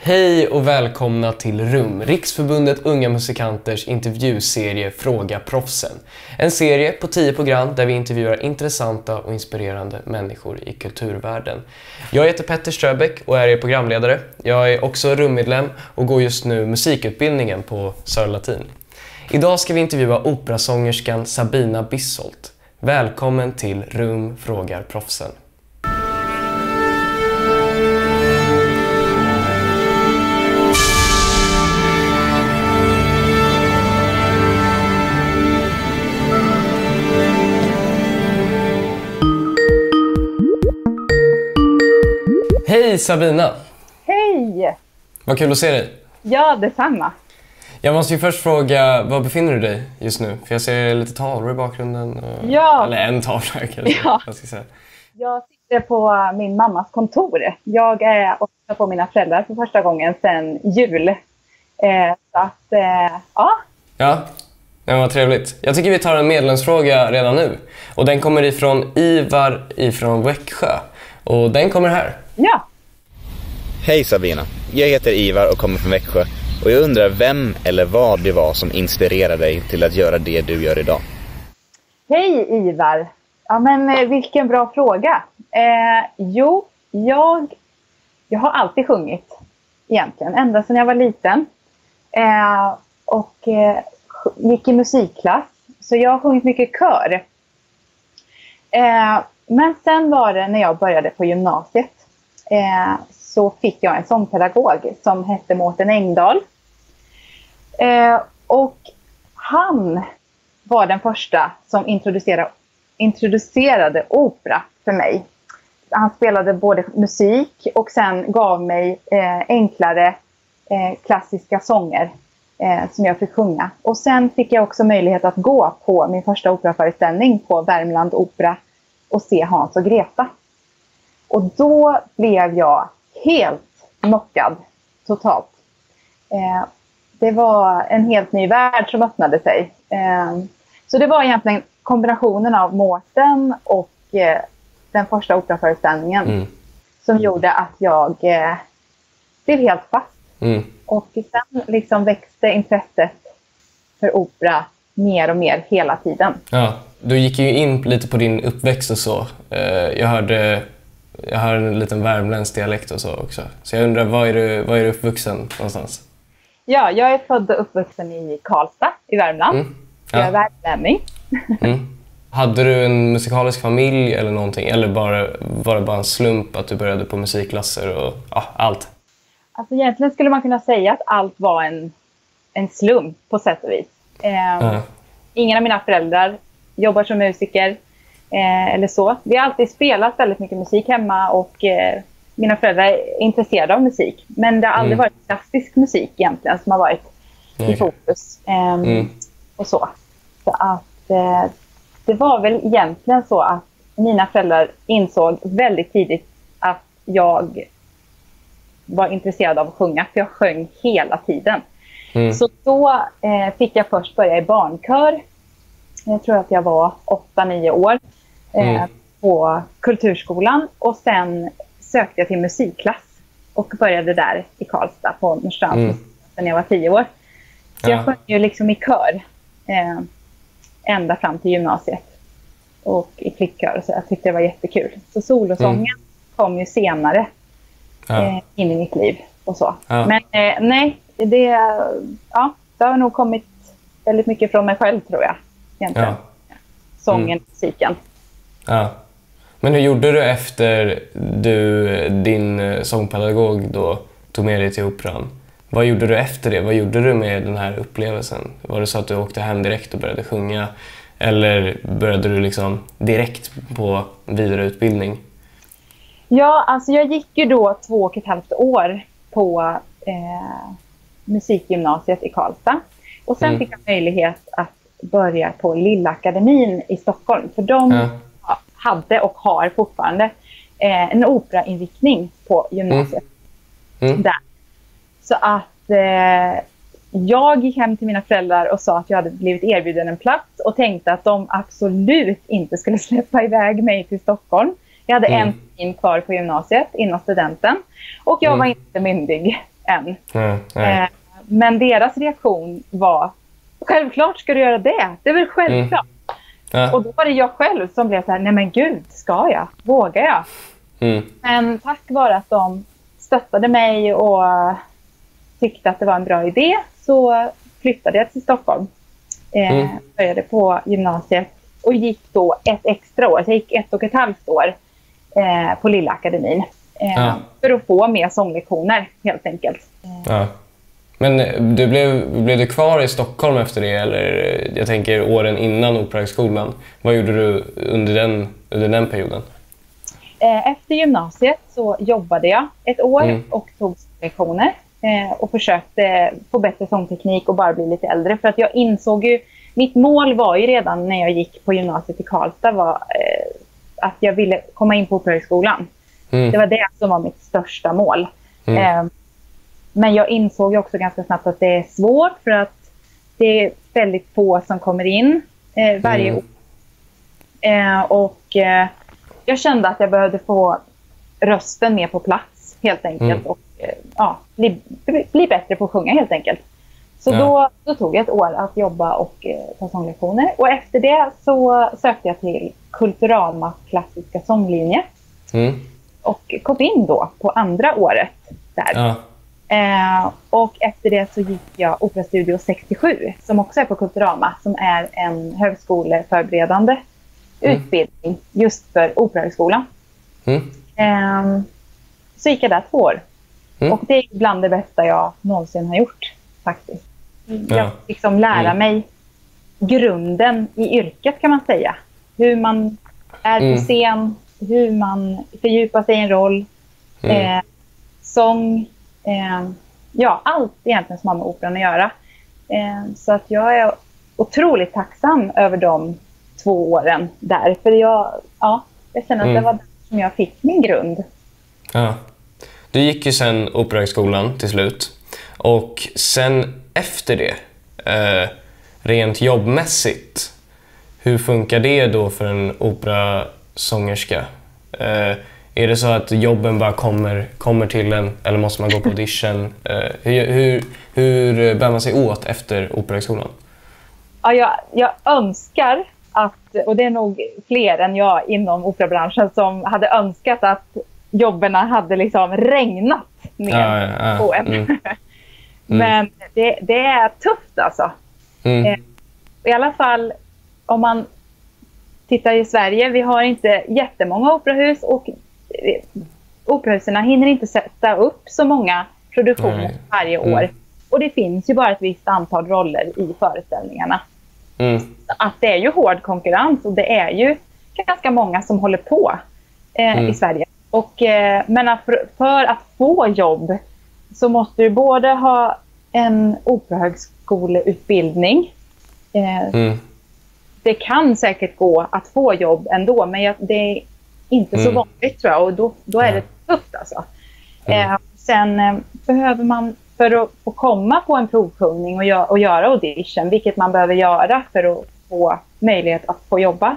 Hej och välkomna till RUM, Riksförbundet Unga Musikanters intervjuserie Fråga Proffsen. En serie på 10 program där vi intervjuar intressanta och inspirerande människor i kulturvärlden. Jag heter Petter Ströbeck och är er programledare. Jag är också RUM-medlem och går just nu musikutbildningen på Södra Latin. Idag ska vi intervjua operasångerskan Sabina Bissolt. Välkommen till RUM Frågar Proffsen. Hej Sabina! Hej! Vad kul att se dig. Ja, detsamma. Jag måste ju först fråga, var befinner du dig just nu? För jag ser lite tavlor i bakgrunden. Ja. Eller en tavla kanske. Ja. Jag ska säga. Jag sitter på min mammas kontor. Jag är också på mina föräldrar för första gången sedan jul. Så att, ja. Ja, men vad trevligt. Jag tycker vi tar en medlemsfråga redan nu. Och den kommer ifrån Ivar ifrån Växjö. Och den kommer här. Ja. Hej Sabina, jag heter Ivar och kommer från Växjö och jag undrar vem eller vad det var som inspirerade dig till att göra det du gör idag. Hej Ivar! Ja men vilken bra fråga. Jag har alltid sjungit egentligen, ända sedan jag var liten. Och gick i musikklass, så jag har sjungit mycket kör. Men sen var det när jag började på gymnasiet så fick jag en sångpedagog som hette Mårten Engdahl. Och han var den första som introducerade opera för mig. Han spelade både musik och sen gav mig enklare klassiska sånger som jag fick sjunga. Och sen fick jag också möjlighet att gå på min första operaföreställning på Värmland Opera och se Hans och Greta. Och då blev jag helt knockad totalt. Det var en helt ny värld som öppnade sig. Så det var egentligen kombinationen av Mårten och den första operaföreställningen som gjorde att jag blev helt fast. Och sen liksom växte intresset för opera mer och mer hela tiden. Ja, du gick ju in lite på din uppväxt och så. Jag har en liten värmländsk dialekt och så också. Så jag undrar, var är du uppvuxen någonstans? Ja, jag är född och uppvuxen i Karlstad i Värmland. Ja. Jag är värmlänning. Hade du en musikalisk familj eller någonting? Eller var det bara en slump att du började på musikklasser och allt? Alltså egentligen skulle man kunna säga att allt var en slump på sätt och vis. Ingen av mina föräldrar jobbar som musiker eller så. Vi har alltid spelat väldigt mycket musik hemma och mina föräldrar är intresserade av musik. Men det har aldrig varit klassisk musik egentligen som har varit i fokus. Och så. Så att det var väl egentligen så att mina föräldrar insåg väldigt tidigt att jag var intresserad av att sjunga, för jag sjöng hela tiden. Så då fick jag först börja i barnkör. Jag tror att jag var 8-9 år på kulturskolan. Och sen sökte jag till musikklass och började där i Karlstad på Norrstrands när jag var 10 år. Så jag sjöng ju liksom i kör ända fram till gymnasiet. Och i flickkör, så jag tyckte det var jättekul. Så solosången kom ju senare in i mitt liv och så. Men nej, det har nog kommit väldigt mycket från mig själv, tror jag. Egentligen. Sången, musiken. Ja. Men hur gjorde du efter din sångpedagog då tog med dig till operan? Vad gjorde du efter det? Vad gjorde du med den här upplevelsen? Var det så att du åkte hem direkt och började sjunga? Eller började du liksom direkt på vidareutbildning? Ja, alltså jag gick ju då 2,5 år på musikgymnasiet i Karlstad. Och sen fick jag möjlighet att börja på Lilla Akademin i Stockholm. För de hade och har fortfarande en operainriktning på gymnasiet. Där. Så att jag gick hem till mina föräldrar och sa att jag hade blivit erbjuden en plats. Och tänkte att de absolut inte skulle släppa iväg mig till Stockholm. Jag hade en termin kvar på gymnasiet innan studenten. Och jag var inte myndig. än. Men deras reaktion var, självklart ska du göra det. Det är väl självklart. Och då var det jag själv som blev så här, nej men gud, ska jag? Vågar jag? Men tack vare att de stöttade mig och tyckte att det var en bra idé så flyttade jag till Stockholm. Började på gymnasiet och gick då ett extra år. Så jag gick 1,5 år på Lilla Akademin. För att få mer sånglektioner helt enkelt. Men blev du kvar i Stockholm efter det? Eller jag tänker åren innan Operahögskolan. Vad gjorde du under den perioden? Efter gymnasiet så jobbade jag ett år och tog lektioner. Och försökte få bättre sångteknik och bara bli lite äldre. För att jag insåg ju, mitt mål var ju redan när jag gick på gymnasiet i Karlstad var att jag ville komma in på Operahögskolan. Det var det som var mitt största mål. Men jag insåg ju också ganska snabbt att det är svårt för att det är väldigt få som kommer in varje år. Och jag kände att jag behövde få rösten mer på plats helt enkelt. Och bli bättre på att sjunga helt enkelt. Så då tog jag ett år att jobba och ta sånglektioner. Och efter det så sökte jag till Kulturama klassiska sånglinje. Och kom in då på andra året där. Och efter det så gick jag Operastudio 67 som också är på Kulturama, som är en högskoleförberedande utbildning just för Operahögskolan. Så gick jag där 2 år. Och det är bland det bästa jag någonsin har gjort faktiskt. Jag liksom lära mig grunden i yrket kan man säga. Hur man är på scen, hur man fördjupar sig i en roll, sång, allt egentligen som har med operan att göra. Så att jag är otroligt tacksam över de 2 åren där. För jag känner att det var där som jag fick min grund. Du gick ju sen Operahögskolan till slut. Och sen efter det, rent jobbmässigt, hur funkar det då för en operasångerska? Är det så att jobben bara kommer till en, eller måste man gå på audition? Hur bär man sig åt efter Operahögskolan? Ja, jag önskar att, och det är nog fler än jag inom operabranschen som hade önskat att jobben hade liksom regnat ner på en. Men det är tufft alltså. I alla fall om man tittar i Sverige, vi har inte jättemånga operahus och operahuserna hinner inte sätta upp så många produktioner varje år. Och det finns ju bara ett visst antal roller i föreställningarna. Att det är ju hård konkurrens och det är ju ganska många som håller på i Sverige. Men för att få jobb så måste du både ha en operahögskoleutbildning. Det kan säkert gå att få jobb ändå, men det är inte så vanligt tror jag. Och då är det tufft alltså. Sen behöver man, för att få komma på en provsjungning och göra audition, vilket man behöver göra för att få möjlighet att få jobba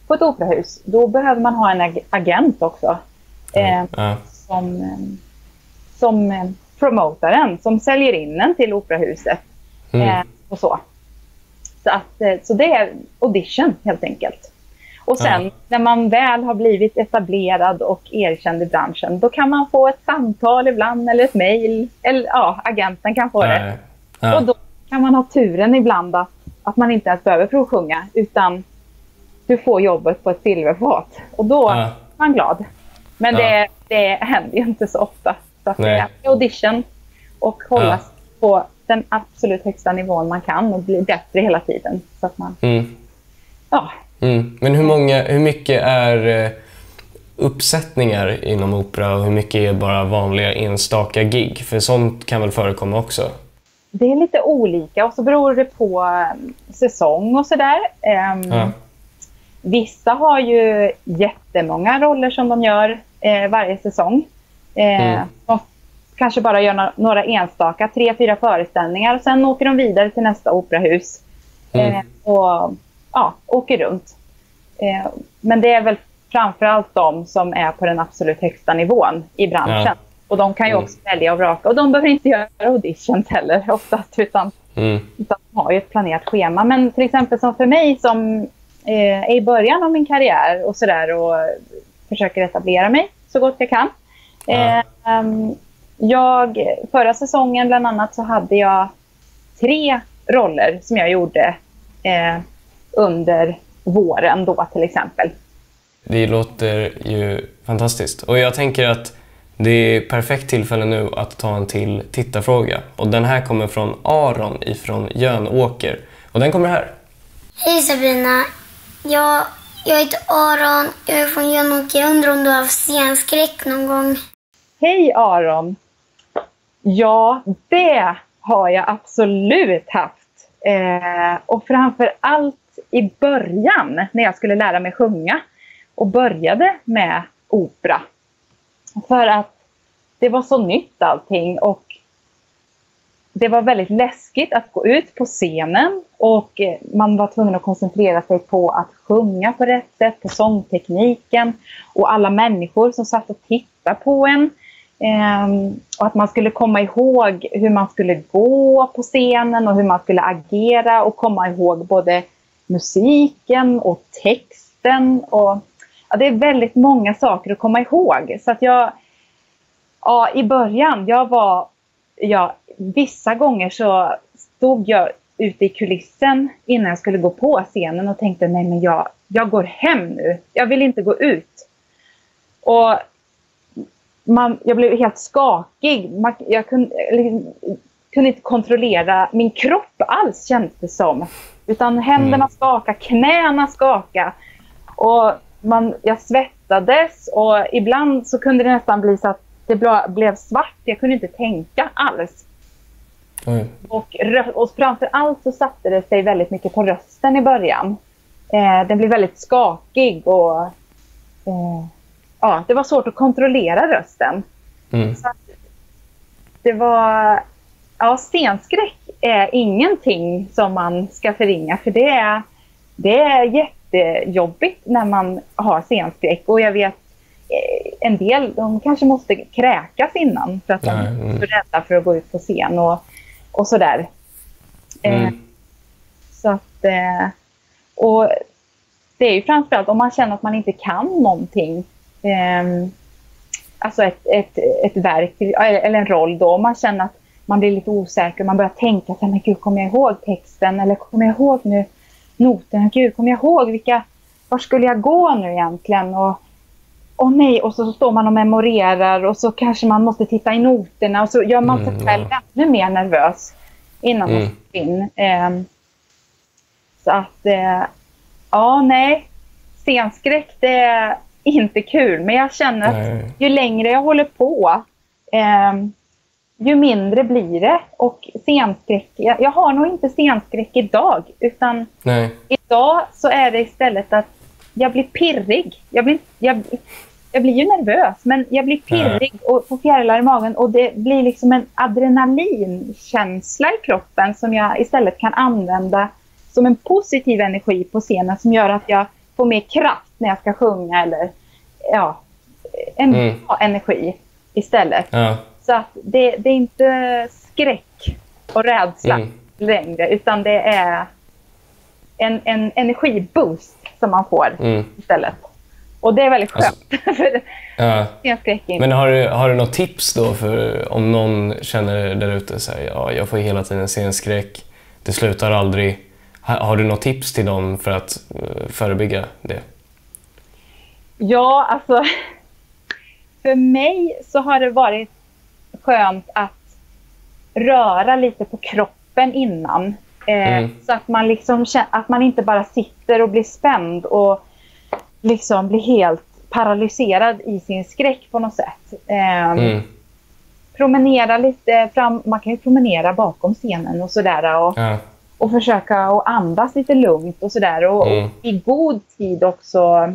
på ett operahus, då behöver man ha en agent också. Som promotaren, som säljer in en till operahuset och så. Så det är audition helt enkelt. Och sen när man väl har blivit etablerad och erkänd i branschen, då kan man få ett samtal ibland eller ett mejl, eller agenten kan få det. Och då kan man ha turen ibland att man inte ens behöver provsjunga, utan du får jobbet på ett silverfat. Och då är man glad. Men det händer ju inte så ofta. Så att det är audition och hållas på den absolut högsta nivån man kan och bli bättre hela tiden. Så att man, Men hur mycket är uppsättningar inom opera och hur mycket är bara vanliga enstaka gig? För sånt kan väl förekomma också? Det är lite olika och så beror det på säsong och sådär. Vissa har ju jättemånga roller som de gör varje säsong. De kanske bara gör några enstaka, 3-4 föreställningar. Och sen åker de vidare till nästa operahus och åker runt. Men det är väl framförallt de som är på den absolut högsta nivån i branschen. Och de kan ju också välja och vraka. Och de behöver inte göra auditions heller oftast, utan de har ju ett planerat schema. Men till exempel som för mig som är i början av min karriär och sådär och försöker etablera mig så gott jag kan. Förra säsongen bland annat så hade jag 3 roller som jag gjorde under våren då till exempel. Det låter ju fantastiskt. Och jag tänker att det är perfekt tillfälle nu att ta en till tittarfråga. Och den här kommer från Aron ifrån Jönåker. Och den kommer här. Hej Sabina. Jag heter Aron. Jag är från Jönåker. Jag undrar om du har haft scenskräck någon gång? Hej Aron. Ja, det har jag absolut haft. Och framför allt i början när jag skulle lära mig sjunga och började med opera. För att det var så nytt allting och det var väldigt läskigt att gå ut på scenen och man var tvungen att koncentrera sig på att sjunga på rätt sätt, på sångtekniken och alla människor som satt och tittade på en. Och att man skulle komma ihåg hur man skulle gå på scenen och hur man skulle agera och komma ihåg både musiken och texten. Och, ja, det är väldigt många saker att komma ihåg. Så att i början, vissa gånger så stod jag ute i kulissen innan jag skulle gå på scenen och tänkte nej men jag går hem nu. Jag vill inte gå ut. Och jag blev helt skakig. Jag kunde inte kontrollera min kropp alls, kändes det som. Utan händerna skakade, knäna skakade. Och jag svettades och ibland så kunde det nästan bli så att det blev svart. Jag kunde inte tänka alls. Och framför allt så satte det sig väldigt mycket på rösten i början. Den blev väldigt skakig och det var svårt att kontrollera rösten. Så att det var scenskräck är ingenting som man ska förringa, för det är jättejobbigt när man har scenskräck. Och jag vet en del, de kanske måste kräkas innan för att de är så rädda för att gå ut på scen och sådär. Så att och det är ju framförallt om man känner att man inte kan någonting, alltså ett verk eller en roll då, om man känner att man blir lite osäker, man börjar tänka så här, men gud, kommer jag ihåg texten eller kommer jag ihåg nu noterna, gud, kommer jag ihåg var skulle jag gå nu egentligen, och nej, och så står man och memorerar och så kanske man måste titta i noterna och så gör man sig själv ännu mer nervös innan man ska in. Så att nej, scenskräck, det är inte kul, men jag känner att ju längre jag håller på ju mindre blir det. Och scenskräck, jag har nog inte scenskräck idag, utan idag så är det istället att jag blir pirrig. Jag blir ju nervös, men jag blir pirrig och får fjärilar i magen, och det blir liksom en adrenalinkänsla i kroppen som jag istället kan använda som en positiv energi på scenen som gör att jag får mer kraft när jag ska sjunga, eller en bra energi istället. Så att det är inte skräck och rädsla längre, utan det är en energiboost som man får istället. Och det är väldigt skönt. Men har du något tips då för om någon känner där ute så här, jag får hela tiden scenskräck, det slutar aldrig. Har du något tips till dem för att förebygga det? Ja, alltså för mig så har det varit skönt att röra lite på kroppen innan. Så att man liksom att man inte bara sitter och blir spänd och liksom blir helt paralyserad i sin skräck på något sätt. Promenera lite fram, man kan ju promenera bakom scenen och sådär, och försöka att andas lite lugnt och sådär, och i god tid också.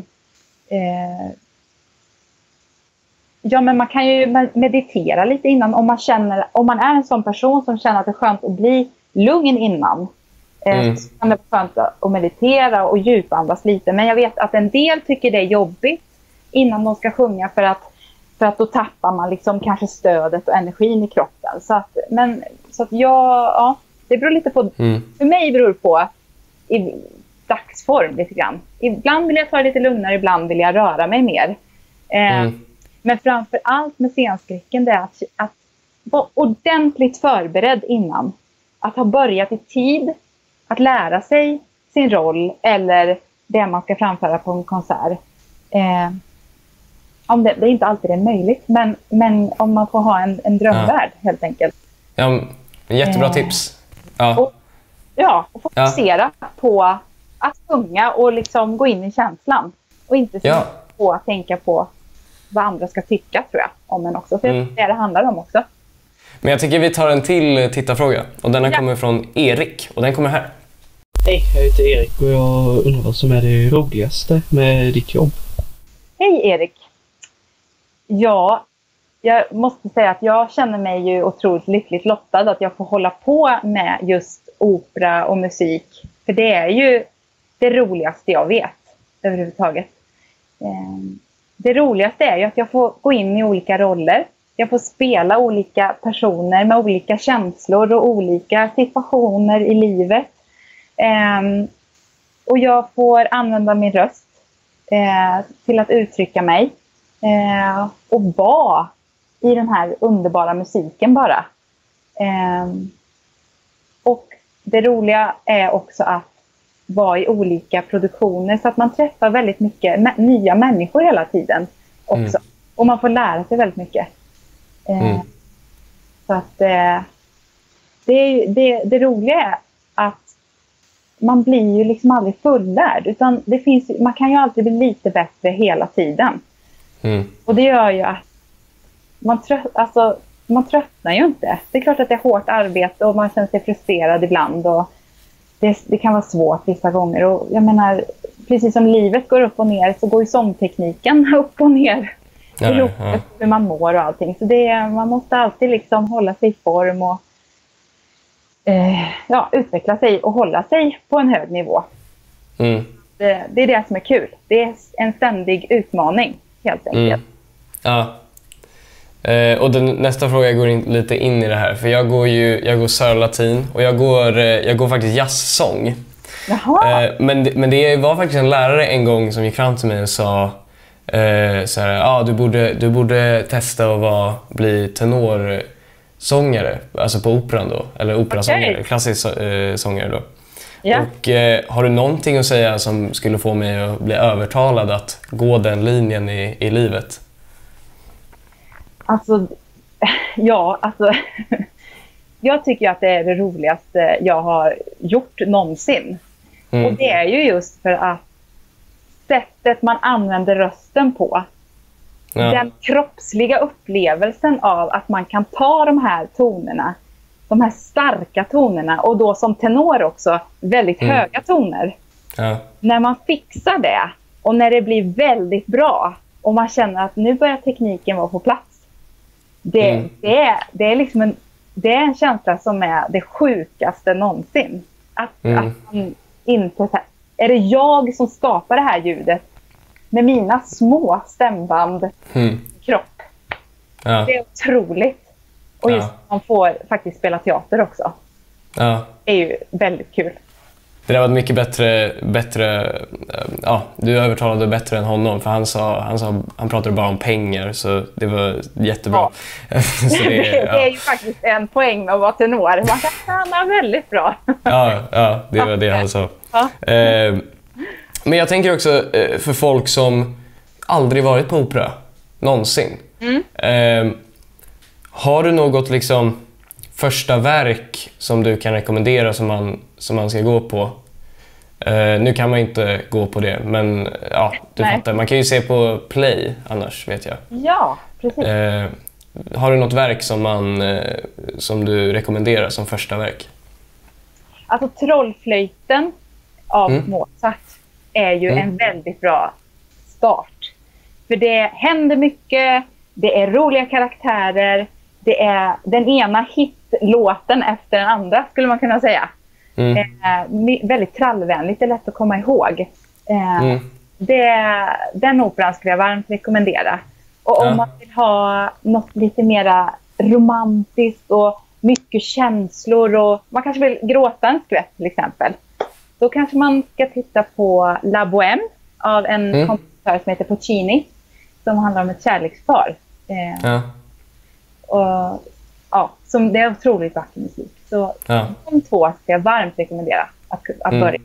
Men man kan ju meditera lite innan om man är en sån person som känner att det är skönt att bli lugn innan. Så kan det vara skönt att meditera och djupandas lite. Men jag vet att en del tycker det är jobbigt innan de ska sjunga, för att För att då tappar man liksom kanske stödet och energin i kroppen. Så att det beror lite på. För mig beror det på i dagsform lite grann. Ibland vill jag ta det lite lugnare, ibland vill jag röra mig mer. Men framför allt med scenskräcken, det är att vara ordentligt förberedd innan. Att ha börjat i tid, att lära sig sin roll eller det man ska framföra på en konsert. Det är inte alltid är möjligt, men om man får ha en drömvärld helt enkelt. Ja, jättebra tips. Och fokusera på att sjunga och liksom gå in i känslan. Och inte på att tänka på vad andra ska tycka, tror jag, om en också. För det handlar om också. Men jag tycker vi tar en till tittarfråga. Och denna kommer från Erik. Och den kommer här. Hej, jag heter Erik och jag undrar vad som är det roligaste med ditt jobb. Hej Erik. Ja, jag måste säga att jag känner mig ju otroligt lyckligt lottad att jag får hålla på med just opera och musik. För det är ju det roligaste jag vet överhuvudtaget. Det roligaste är ju att jag får gå in i olika roller. Jag får spela olika personer med olika känslor och olika situationer i livet. Och jag får använda min röst till att uttrycka mig. Och vara i den här underbara musiken bara. Och det roliga är också att vara i olika produktioner så att man träffar väldigt mycket nya människor hela tiden också. Och man får lära sig väldigt mycket. Så att det roliga är att man blir ju liksom aldrig fullärd, utan man kan ju alltid bli lite bättre hela tiden. Och det gör ju att man tröttnar ju inte. Det är klart att det är hårt arbete och man känner sig frustrerad ibland och det kan vara svårt vissa gånger. Och jag menar, precis som livet går upp och ner så går ju sångtekniken upp och ner. Hur man mår och allting. Så man måste alltid liksom hålla sig i form och utveckla sig och hålla sig på en hög nivå. Det är det som är kul. Det är en ständig utmaning helt enkelt. Och nästa fråga går lite in i det här. För jag går sörlatin och jag går faktiskt jazzsång. Men det var faktiskt en lärare en gång som gick fram till mig och sa du borde testa att bli tenorsångare, alltså på operan då, eller operasångare, klassisk sångare då. Och har du någonting att säga som skulle få mig att bli övertalad att gå den linjen i livet? Jag tycker att det är det roligaste jag har gjort någonsin. Och det är ju just för att sättet man använder rösten på. Den kroppsliga upplevelsen av att man kan ta de här tonerna, de här starka tonerna, och då som tenor också väldigt höga toner. När man fixar det och när det blir väldigt bra och man känner att nu börjar tekniken vara på plats. Det är liksom det är en känsla som är det sjukaste någonsin. Att man inte, är det jag som skapar det här ljudet med mina små stämband kropp. Det är otroligt. Och just man får faktiskt spela teater också. Det är ju väldigt kul. Det där var mycket bättre du övertalade bättre än honom, för han pratade bara om pengar, så det var jättebra. Så det är ju faktiskt en poäng med att vara tenor. Man kan träna väldigt bra. Det var det han sa. Men jag tänker också för folk som aldrig varit på opera någonsin. Har du något liksom första verk som du kan rekommendera som man ska gå på? Nu kan man inte gå på det, men du fattar. Man kan ju se på Play annars, vet jag. Ja, precis. Har du något verk som du rekommenderar som första verk? Alltså Trollflöjten av Mozart är ju en väldigt bra start. För det händer mycket, det är roliga karaktärer, det är den ena hitlåten efter den andra, skulle man kunna säga. Väldigt trallvänligt, det är lätt att komma ihåg. Den operan skulle jag varmt rekommendera. Och om man vill ha något lite mera romantiskt och mycket känslor och man kanske vill gråta en skvätt till exempel. Då kanske man ska titta på La Bohème av en kompositör som heter Puccini som handlar om ett kärlekspar. Som det är otroligt vacker musik. Så de två ska jag varmt rekommendera att börja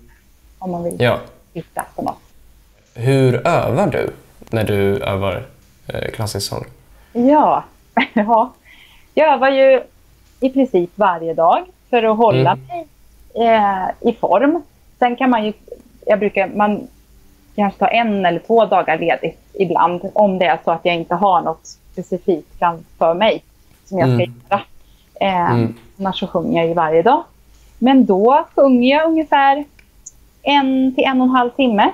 om man vill hitta på något. Hur övar du när du övar klassisk sång? Ja, jag övar ju i princip varje dag för att hålla mig i form. Sen kan man ju, man kanske ta 1 eller 2 dagar ledigt ibland om det är så att jag inte har något specifikt framför mig som jag ska göra. Annars så sjunger jag ju varje dag. Men då sjunger jag ungefär 1 till 1,5 timme.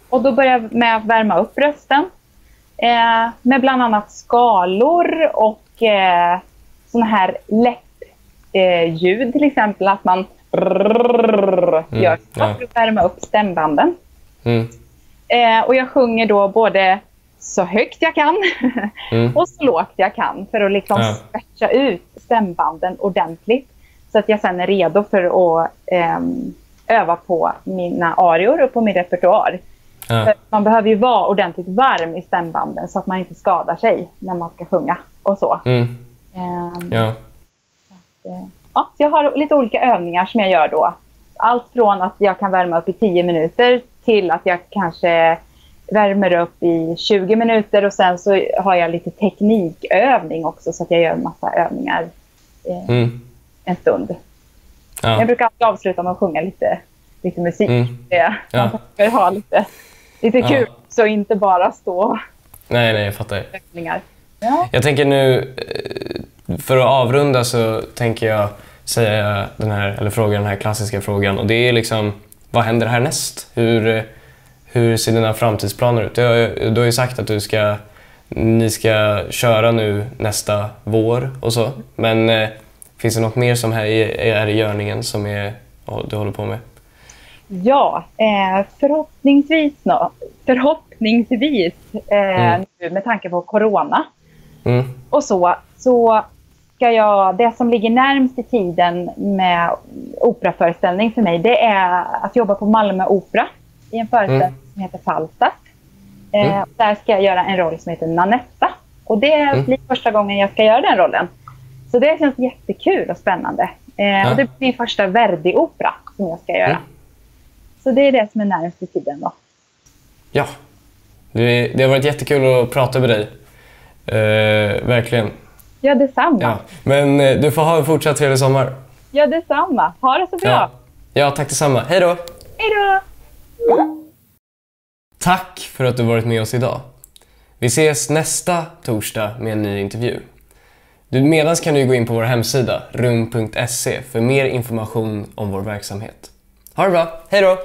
Och då börjar jag med att värma upp rösten. Med bland annat skalor och såna här läppljud till exempel. Att man gör för att värma upp stämbanden. Och jag sjunger då både så högt jag kan och så lågt jag kan för att liksom stretcha ut stämbanden ordentligt så att jag sen är redo för att öva på mina arior och på min repertoar. För man behöver ju vara ordentligt varm i stämbanden så att man inte skadar sig när man ska sjunga och så. Så jag har lite olika övningar som jag gör då. Allt från att jag kan värma upp i 10 minuter till att jag kanske värmer upp i 20 minuter och sen så har jag lite teknikövning också så att jag gör en massa övningar en stund. Jag brukar alltid avsluta med att sjunga lite musik. Man ska ha lite kul så inte bara stå. Nej, jag fattar. Övningar. Jag tänker nu, för att avrunda så tänker jag säga fråga den här klassiska frågan och det är liksom, vad händer härnäst? Hur ser dina framtidsplaner ut? Du har ju sagt att ni ska köra nu nästa vår och så. Men finns det något mer som är i görningen som du håller på med? Ja, förhoppningsvis nu med tanke på corona. Och så ska jag, det som ligger närmast i tiden med operaföreställning för mig, det är att jobba på Malmö Opera i en föreställning som heter Falstaff. Där ska jag göra en roll som heter Nanetta. Och det blir första gången jag ska göra den rollen. Så det känns jättekul och spännande. Och det blir min första Verdi-opera som jag ska göra. Så det är det som är närmast i tiden då. Ja, det har varit jättekul att prata med dig. Verkligen. Ja, detsamma. Ja. Men du får ha en fortsatt trevlig sommar. Ja, detsamma. Ha det så bra. Ja, tack detsamma. Hej då. Hej då. Tack för att du varit med oss idag. Vi ses nästa torsdag med en ny intervju. Medans kan du gå in på vår hemsida rum.se för mer information om vår verksamhet. Ha det bra. Hej då.